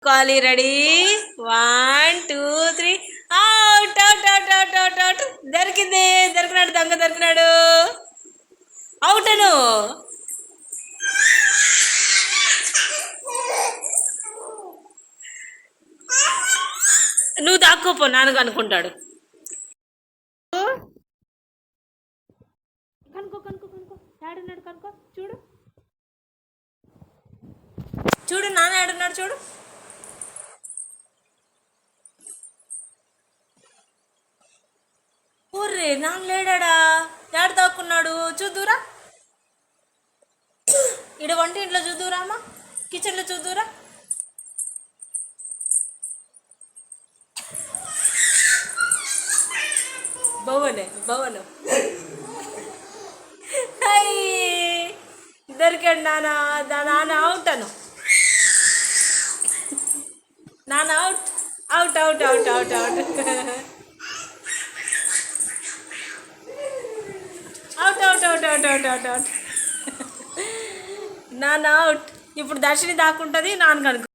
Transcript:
కాలి ready 1 2 3 out out out out out out దొరికింది దొరికినాడు దొంగ దొరికినాడు అవుట్ అను నువ్వు దాక్కోపో నాన్నగా అనుకుంటాడు కనుకో కనుకో కనుకో ఏడున్నాడు కనుకో చూడు చూడు నాన్న ఏడున్నాడు చూడు ఊర్రే నాన్న లేడా ఏడు దాక్కున్నాడు చూద్దురా ఇడ వంటింట్లో చూద్దురా అమ్మ కిచెన్లో చూద్దురా భవనే భవను దొరికాడు నాన్న నాన్న అవుట్ అను నాన్న out out out out out out out out out out out out out నాన్న అవుట్ ఇప్పుడు దర్శిని దాక్కుంటుంది నాన్న కనుక